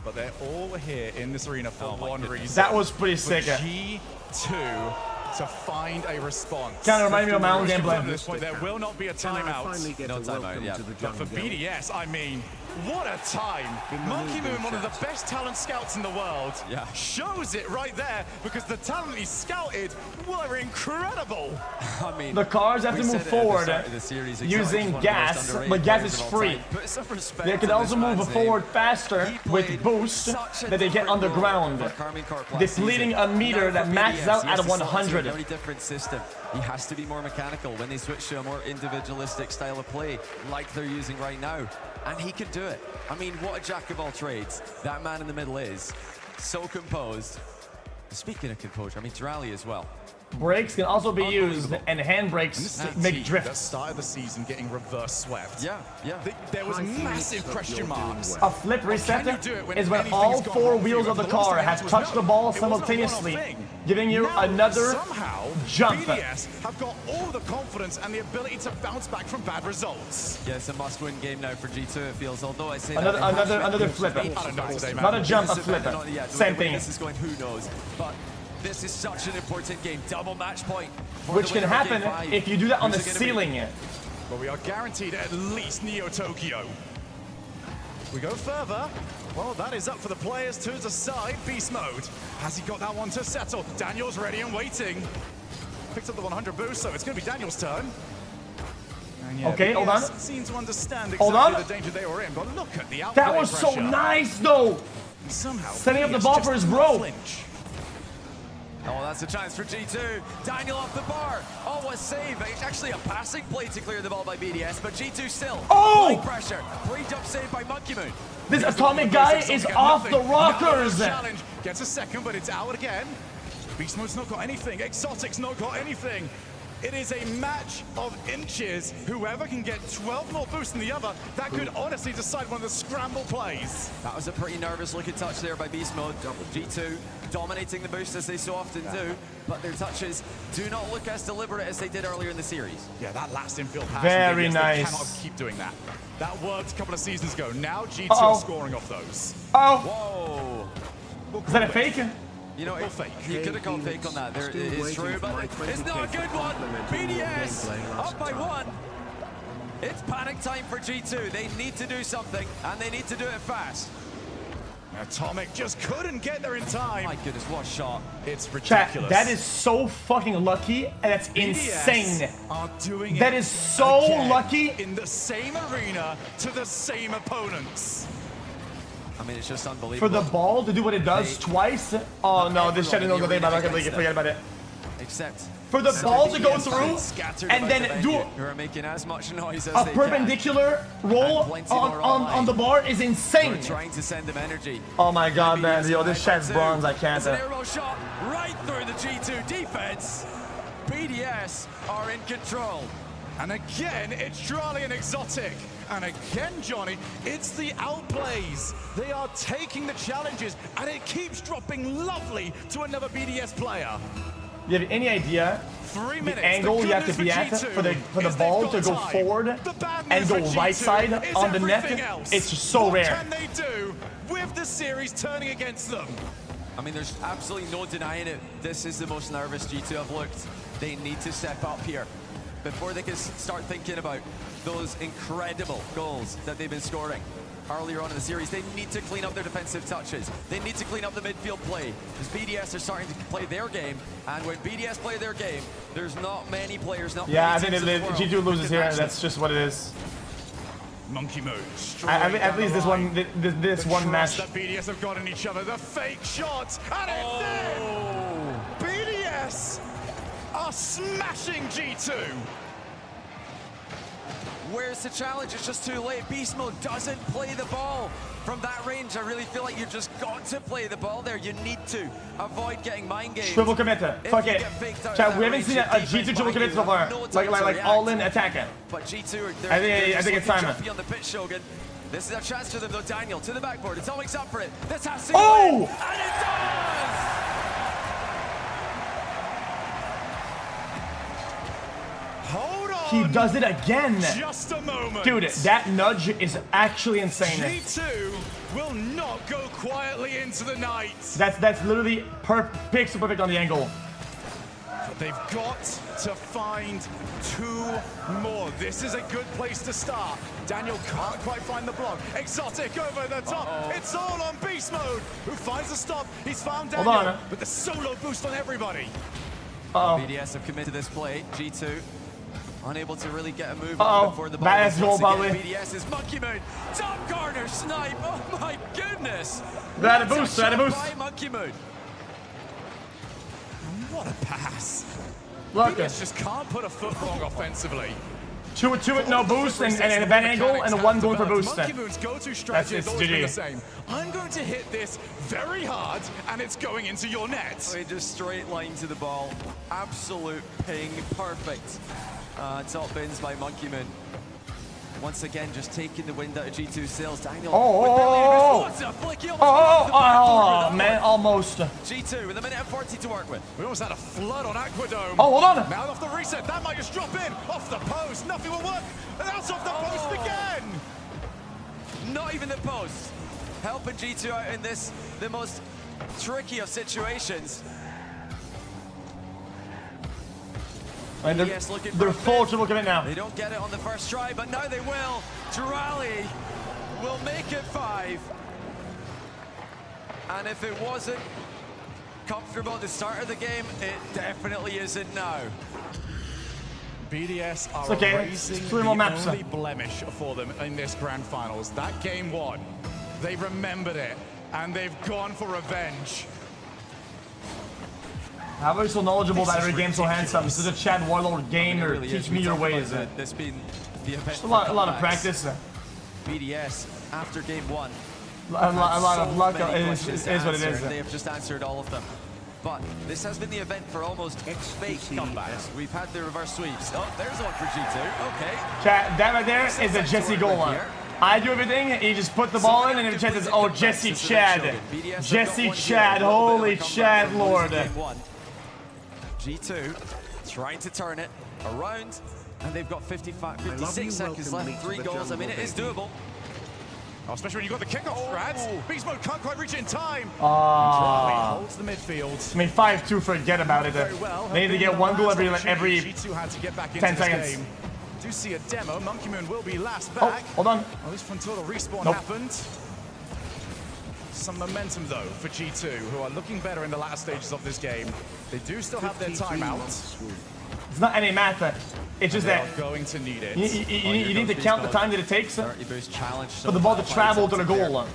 But they're all here in this arena for one reason. That was pretty sick. G2 to find a response. Kind of remind me of my own gameplay. At this point, there will not be a timeout. No timeout, yeah. But for BDS, I mean, what a time. Monkey Moon, one of the best talent scouts in the world, shows it right there because the talent he scouted were incredible. I mean, the cars have to move forward using gas, but gas is free. They can also move forward faster with boost that they get on the ground, depleting a meter that maxes out at 100. Very different system. He has to be more mechanical when they switch to a more individualistic style of play, like they're using right now. And he can do it. I mean, what a jack of all trades that man in the middle is. So composed. Speaking of composure, I mean, Rally as well. Brakes can also be used, and handbrakes make drifts. That started the season getting reverse swept. Yeah. There was massive question marks. A flip reset is when all 4 wheels of the car have touched the ball simultaneously, giving you another jump. BDS have got all the confidence and the ability to bounce back from bad results. Yeah, it's a must-win game now for G2, it feels. Although I say another flip. Not a jump, a flip. Same thing. This is going, who knows? But this is such an important game. Double match point. Which can happen if you do that on the ceiling. But we are guaranteed at least Neo Tokyo. We go further. Well, that is up for the players to decide. Beast mode. Has he got that one to settle? Daniel's ready and waiting. Picked up the 100 boost, so it's going to be Daniel's turn. Okay, hold on. Seem to understand exactly the danger they were in, but look at the outplay that was pressure. So nice, though. Somehow, setting up the ball for his bro. Flinch. Oh, that's a chance for G2. Daniel off the bar. Oh, a save. It's actually a passing play to clear the ball by BDS, but G2 still. Oh! Pressure. Pre-jump save by Monkey Moon. This atomic guy is off the rockers. Challenge gets a second, but it's out again. Beast Mode's not got anything. Exotic's not got anything. It is a match of inches. Whoever can get 12 more boosts than the other, that could honestly decide one of the scramble plays. That was a pretty nervous looking touch there by Beast Mode. G2 dominating the boost as they so often do, but their touches do not look as deliberate as they did earlier in the series. Yeah, that last infield pass. Very nice. They cannot keep doing that. That worked a couple of seasons ago. Now G2 are scoring off those. Oh. Whoa. Is that a fake? You know, he could have called fake on that. It is true, but it's not a good one. BDS up by 1. It's panic time for G2. They need to do something, and they need to do it fast. Atomic just couldn't get there in time. My goodness, what a shot. It's ridiculous. Chat, that is so fucking lucky, and that's insane. Are doing that is so lucky. In the same arena to the same opponents. I mean, it's just unbelievable. For the ball to do what it does twice? Oh no, this shit is no good. Forget about it. Except for the ball to go through and then do who are making as much noise as a perpendicular roll on the bar is insane. We're trying to send them energy. Oh my god, man. Yo, this chat's bronze. I can't. It's an airroll shot right through the G2 defense. BDS are in control. And again, it's Drali and Exotic. And again, Johnny, it's the outplays. They are taking the challenges, and it keeps dropping lovely to another BDS player. You have any idea 3 minutes, the angle you have to be at for the ball to go forward and go right side on the net? It's so rare. What can they do with the series turning against them? I mean, there's absolutely no denying it. This is the most nervous G2 have looked. They need to step up here. before they can start thinking about those incredible goals that they've been scoring earlier on in the series. They need to clean up their defensive touches. They need to clean up the midfield play, because BDS are starting to play their game, and when BDS play their game, there's not many players. Yeah, I think if G2 loses here, that's just what it is. Monkey Moon. At least this one match. That BDS have got in each other. The fake shot, and it's in. BDS are smashing G2. Where's the challenge? It's just too late. Beast Mode doesn't play the ball from that range. I really feel like you've just got to play the ball there. You need to avoid getting mind games. Triple commit. Fuck it. Chat, we haven't seen a G2 triple commit so far. Like all-in attacking. But G2, I think it's time. On the pitch, Shogun. This is a chance for them though. Daniel to the backboard. It's always up for it. This has to go in, and it does! Hold on. He does it again. Just a moment. Dude, that nudge is actually insane. G2 will not go quietly into the night. That's literally pixel perfect on the angle. But they've got to find 2 more. This is a good place to start. Daniel can't quite find the block. Exotic over the top. It's all on Beast Mode, who finds the stop. He's found Daniel, Hold on. with the solo boost on everybody. BDS have committed this play. G2 unable to really get a move on before the ball. Bad goal, probably. BDS is Monkey Moon. Top corner snipe. Oh my goodness. That a boost. That a boost. By Monkey Moon. What a pass. Look, BDS just can't put a foot wrong offensively. 2 with no boost and a bad angle and 1 going for boost. Monkey Moon's go-to strategy has always been the GG. same. I'm going to hit this very hard, and it's going into your net. Just straight line to the ball. Absolute ping. Perfect. Top bins by Monkey Moon. Once again, just taking the wind out of G2's sails. Daniel. What's a flick? Man, almost. G2 with a minute and 40 to work with. We almost had a flood on Aquadome. Hold on. Now off the reset, that might just drop in. Off the post, nothing will work. And that's off the post again. Not even the post. Helping G2 out in this, the most tricky of situations. And they're full triple commit now. They don't get it on the first try, but now they will. Durali will make it 5. And if it wasn't comfortable at the start of the game, it definitely isn't now. BDS are erasing the only blemish for them in this grand finals. That game 1, they remembered it, and they've gone for revenge. How are you so knowledgeable about every game so handsome? This is a Chad Warlord game, or teach me your ways. This being the event. Just a lot of practice. BDS after game 1. A lot of luck is what it is. They have just answered all of them. But this has been the event for almost fake comebacks. We've had the reverse sweeps. Oh, there's one for G2. Okay. Chat, that right there is a Jesse goal line. I do everything, and you just put the ball in, and the chat says, oh, Jesse Chad. Jesse Chad, holy Chad Lord. G2 trying to turn it around, and they've got 56 seconds left. 3 goals. I mean, it is doable. Oh, especially when you got the kickoff, Rats. Beast Mode can't quite reach it in time. Holds the midfield. I mean, 5-2, forget about it. They need to get 1 goal every G2 had to get back 10 into seconds. This game. Do see a demo. Monkey Moon will be last back. Oh, hold on. At least Frontolo respawn happened. Some momentum, though, for G2, who are looking better in the latter stages of this game. They do still have their timeout. It's not any matter. It's just that going to need it. You need to count the time that it takes for the ball to travel to the goal.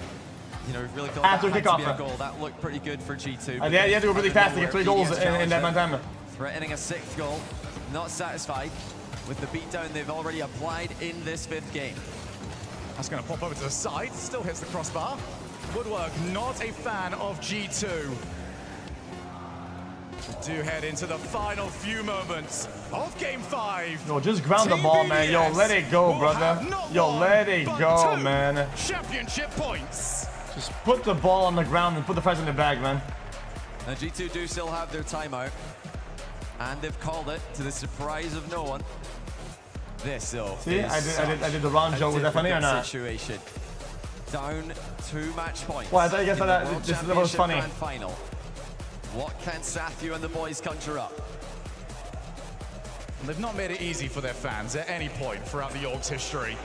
You know, really after kickoff. Goal. That looked pretty good for G2. You have to go really fast to get 3 goals in that amount of time. Threatening a 6th goal. Not satisfied with the beatdown they've already applied in this 5th game. That's going to pop over to the side. Still hits the crossbar. Woodwork, not a fan of G2. We do head into the final few moments of Game 5. Yo, just ground the ball, man. Yo, let it go, brother. Yo, let it go, man. Championship points. Just put the ball on the ground and put the prize in the bag, man. Now G2 do still have their timeout, and they've called it to the surprise of no one. This, though. See, I did the wrong joke. Was that funny or not? Situation. Down 2 match points. Well, I thought you guys thought this was funny. Final. What can Sathu and the boys conjure up? They've not made it easy for their fans at any point throughout the Org's history.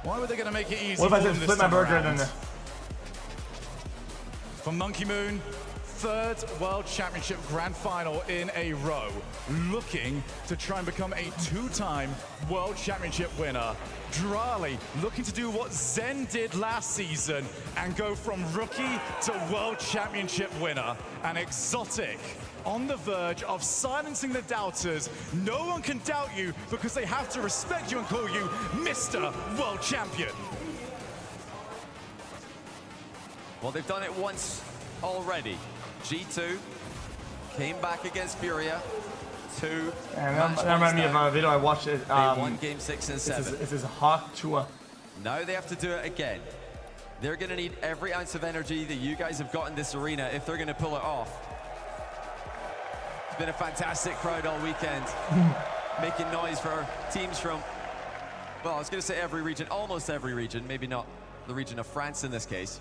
Why were they going to make it easy what if for I them just this flip my time burger around? then? For Monkey Moon, third World Championship Grand Final in a row, looking to try and become a two-time World Championship winner. Drali looking to do what Zen did last season and go from rookie to World Championship winner. And xQc's on the verge of silencing the doubters. No one can doubt you because they have to respect you and call you Mr. World Champion. Well, they've done it once already. G2 came back against Furia. That reminded me of a video I watched. They won game 6 and 7. This is Hawk Tua. Now they have to do it again. They're going to need every ounce of energy that you guys have got in this arena if they're going to pull it off. It's been a fantastic crowd all weekend, making noise for teams from, well, I was going to say every region, almost every region, maybe not the region of France in this case.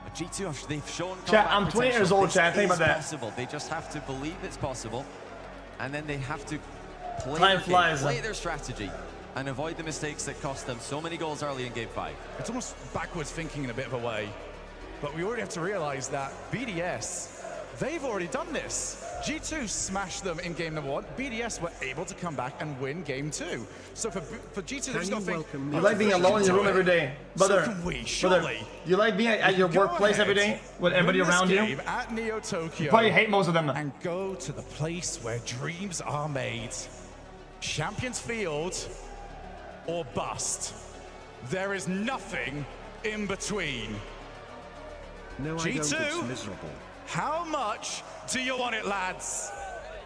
But G2, they've shown. Chat, I'm 20 years old, chat. Think about that. Possible. They just have to believe it's possible, and then they have to play their strategy and avoid the mistakes that cost them so many goals early in game 5. It's almost backwards thinking in a bit of a way, but we already have to realize that BDS, they've already done this. G2 smashed them in game number 1. BDS were able to come back and win game 2. So for G2, they're just going to think, you like being alone in your room every day, brother. So can we, surely. You like being at your workplace every day with everybody around you? At Neo Tokyo. You probably hate most of them. And go to the place where dreams are made. Champions Field or bust. There is nothing in between. No, G2, I don't, it's miserable. How much do you want it, lads?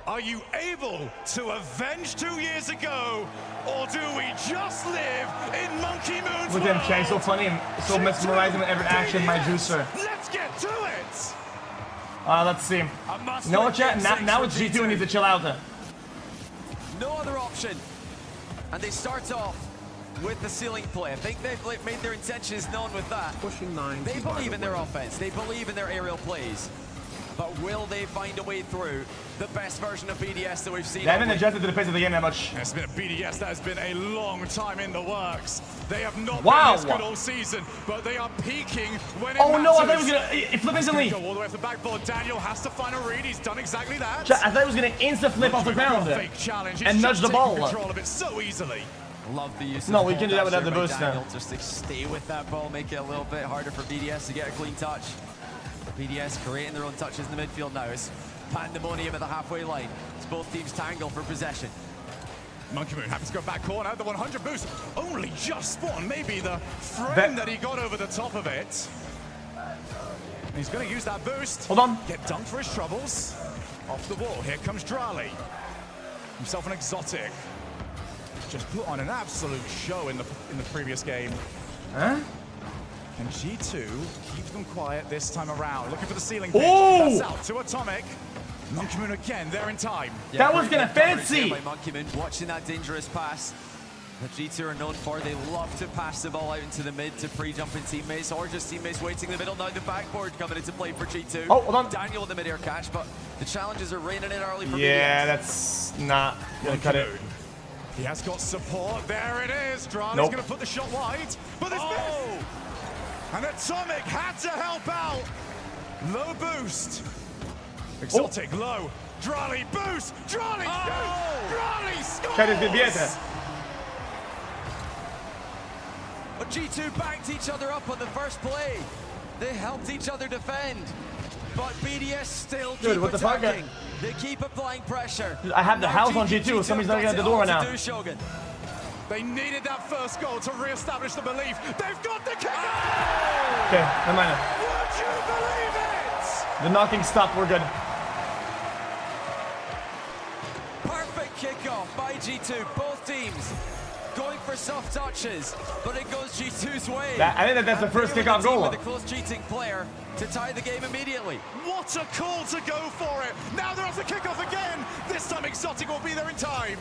Are you able to avenge 2 years ago, or do we just live in Monkey Moon's Look at him, world? Chang, so funny and so mesmerizing with every action, my juicer. Let's get to it! Let's see. You know what, chat? Now it's G2 and needs to chill out there. No other option. And they start off with the ceiling play. I think they've made their intentions known with that. Pushing 9. They believe in their offense. They believe in their aerial plays. But will they find a way through the best version of BDS that we've seen? They haven't adjusted to the pace of the game that much. It's been a BDS that has been a long time in the works. They have not Wow. been this good all season, but they are peaking when it Oh matters. no, I thought he was gonna flip instantly. Go all the way off the backboard. Daniel has to find a read. He's done exactly that. Chat, I thought he was gonna insta flip off the ground Fake challenge. and nudge the ball. Control of it so easily. Love the use of No, the we ball can do that dash without the there by boost Daniel, now. just to stay with that ball, make it a little bit harder for BDS to get a clean touch. BDS creating their own touches in the midfield now. It's pandemonium at the halfway line. It's both teams tangle for possession. Monkey Moon happens to go back corner. The 100 boost only just spawned. Maybe the frame that he got over the top of it. And he's going to use that boost. Hold on. Get dunked for his troubles. Off the wall. Here comes Drali. Himself an exotic. Just put on an absolute show in the previous game. Huh? And G2 keeps them quiet this time around. Looking for the ceiling pitch. Oh! That's out to Atomic. Monkey Moon again, they're in time. Yeah, that was gonna fancy. By Monkey Moon, watching that dangerous pass that G2 are known for. They love to pass the ball out into the mid to pre-jumping teammates or just teammates waiting in the middle. Now the backboard coming into play for G2. Oh, hold on. Daniel with the mid-air catch, but the challenges are raining in early for Yeah, BDS. that's not gonna cut it. He has got support. There it is. Drali's Nope. going to put the shot wide, but it's missed. And Atomic had to help out. Low boost. Exotic low. Drali boost. Drali shoots. Drali scores. Chat, it's good beer. But G2 backed each other up on the first play. They helped each other defend. But BDS still keep what the fuck? attacking. They keep applying pressure. Dude, I have the house on G2. Somebody's knocking at the door right now. They needed that first goal to re-establish the belief. They've got the kick. Okay, never mind. Would you believe it? The knocking stopped. We're good. Perfect kickoff by G2. Both teams going for soft touches, but it goes G2's way. I think that's the first kickoff goal. With a close cheating player to tie the game immediately. What a call to go for it. Now they're off the kickoff again. This time Exotic will be there in time.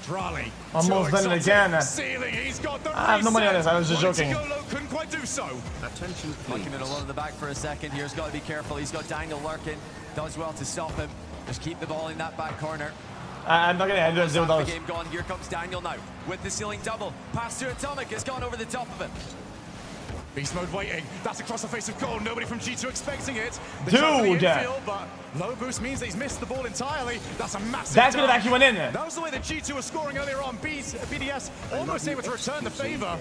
Drali. Almost done it again. Ceiling, he's got the I have no money on this. I was just joking. Couldn't couldn't quite do so. Attention, Monkey please. Moon alone in the back for a second here. He's got to be careful. He's got Daniel lurking. Does well to stop him. Just keep the ball in that back corner. I'm not gonna end it with those. The game gone. Here comes Daniel now with the ceiling double. Pass to Atomic. It's gone over the top of him. Beast mode waiting. That's across the face of goal. Nobody from G2 expecting it. Dude! But low boost means that he's missed the ball entirely. That's a massive That could have dunk. actually went in there. That was the way that G2 was scoring earlier on. BDS almost able to return the favor.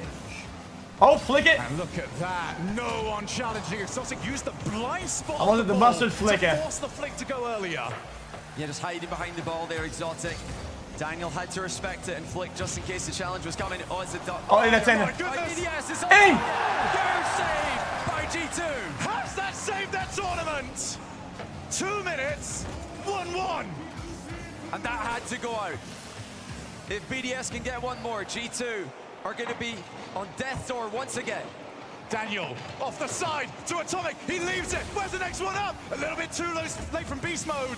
Oh, flick it. And look at that. No one challenging. Exotic used the blind spot. I wanted the ball mustard flicker. to force the flick to go earlier. Yeah, just hiding behind the ball there, Exotic. Daniel had to respect it and flick just in case the challenge was coming. Oh, it's a duck. Oh, that's in. My goodness. BDS is on Aim! Huge save by G2. Has that saved that tournament? 2 minutes, 1-1. And that had to go out. If BDS can get one more, G2 are going to be on death's door once again. Daniel off the side to Atomic. He leaves it. Where's the next one up? A little bit too late from beast mode.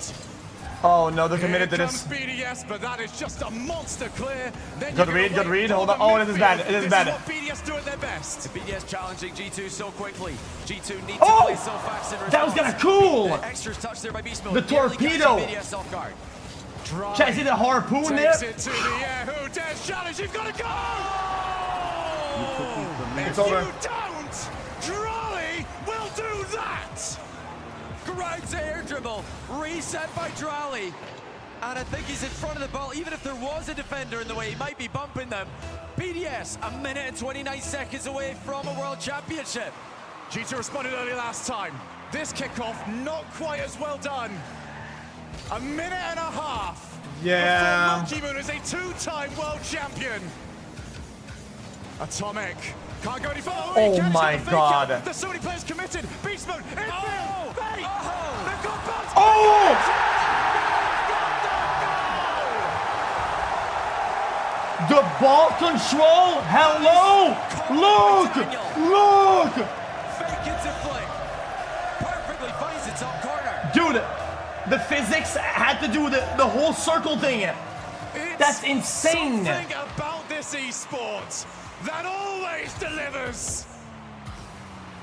Oh no, they're committed to Here this. comes BDS, but that is just a monster clear. Then Good you're read, gonna good wait read. for Hold the on. Oh, this is bad. midfield. It is bad. This is what BDS do at their best. BDS challenging G2 so quickly. G2 need to Oh! play so fast in response. That was kinda cool. The extra touch there by Beast Mode. The Nearly torpedo. catching BDS off guard. Drive. Check, see the harpoon there? Takes it to the air. Who dares challenge? You've got to go! It's If over. you don't, Drolly will do that! Grounds air dribble. Reset by Drolly. And I think he's in front of the ball. Even if there was a defender in the way, he might be bumping them. BDS, a minute and 29 seconds away from a world championship. G2 responded early last time. This kickoff, not quite as well done. A minute and a half. Yeah. Before Monkey Moon is a two-time world champion. Atomic. Can't go any further. Oh He catches my the fake God. out. There's so many players committed. Beast Mode, infield, Oh! bait. Oh! They've got bounce. Oh! The ball control. Hello. Look. Look. Fake into flick. Perfectly finds the top corner. Dude, the physics had to do the whole circle thing. It's That's insane. Something about this esport that always delivers.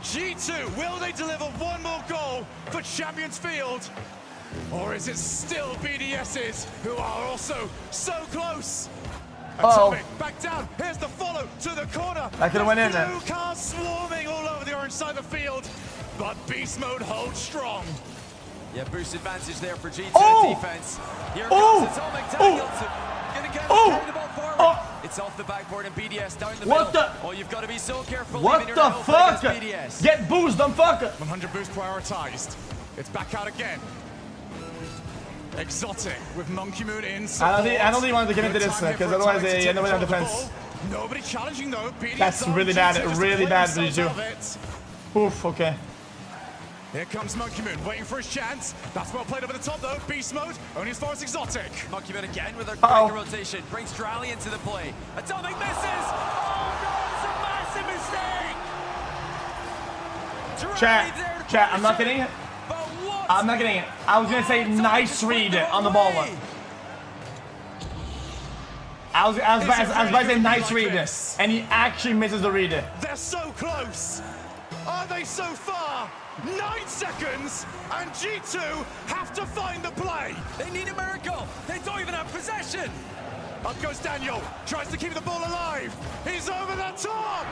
G2, will they deliver one more goal for Champions Field? Or is it still BDS's who are also so close? Uh-oh. Atomic, back down. Here's the follow to the corner. That could've went in there. Blue cars swarming all over the orange side of the field. But Beast Mode holds strong. Yeah, boost advantage there for G2 Oh! defense. Here Oh! comes Atomic Oh! Daniel. Gonna get Oh! carry the ball forward. Oh! It's off the backboard and BDS down the What middle. the- Oh, you've got to be so careful. What leaving your the net open fuck? against BDS. Get boozed, dumb fuck. 100 boost prioritized. It's back out again. Exotic with Monkey Moon in I support. don't think he wanted to get into Good this, time here 'cause for otherwise Atomic to they take end up with control that of the defense. ball. Nobody challenging though. BDS That's on really G2 bad, just to really play bad for themselves G2. out of it. Oof, okay. Here comes Monkey Moon, waiting for his chance. That's well played over the top though. Beast Mode, only as far as Exotic. Monkey Moon again with a Uh-oh. breaker rotation. Brings Drally into the play. Atomic misses. Oh no, it's a massive mistake. Drally there to Chat, put I'm the not shot. getting it. But what? I'm not getting it. I was gonna say nice read on the ball. I was about to say nice read, and he actually misses the read. They're so close. Are they so far? 9 seconds, and G2 have to find the play. They need a miracle. They don't even have possession. Up goes Daniel, tries to keep the ball alive. He's over the top,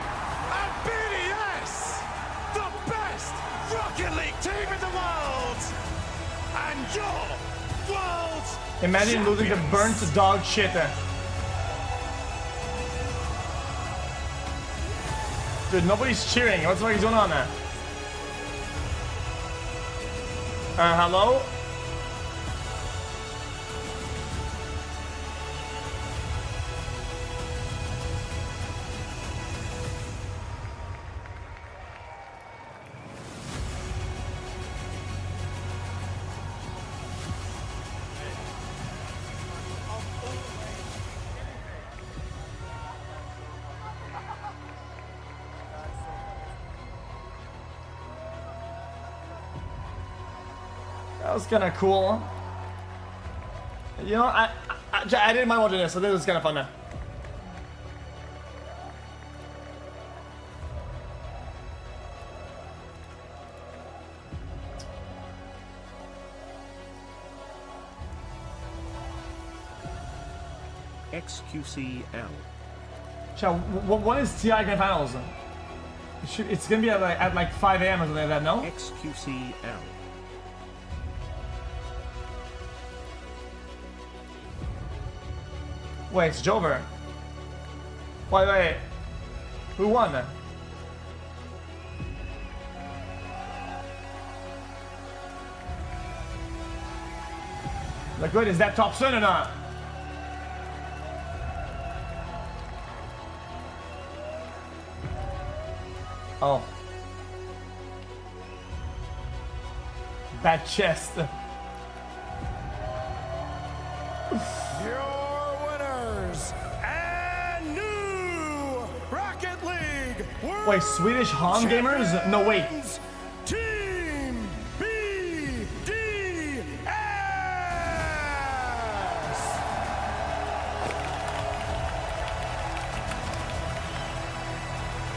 and BDS, the best Rocket League team in the world, and your world Imagine losing to champions. burnt dog shit. Dude, nobody's cheering. What's going on there? Hello? That was kind of cool. You know, I didn't mind watching this, so this was kind of fun now. xQc'L. Chow, what is TI Grand Finals? It's gonna be at like 5 a.m. or something like that, no? xQc'L. Wait, it's Jover. Wait. Who won? Look good, is that top son or not? Oh. That chest. Your winners and new Rocket League World Wait, Swedish Han gamers? No, wait.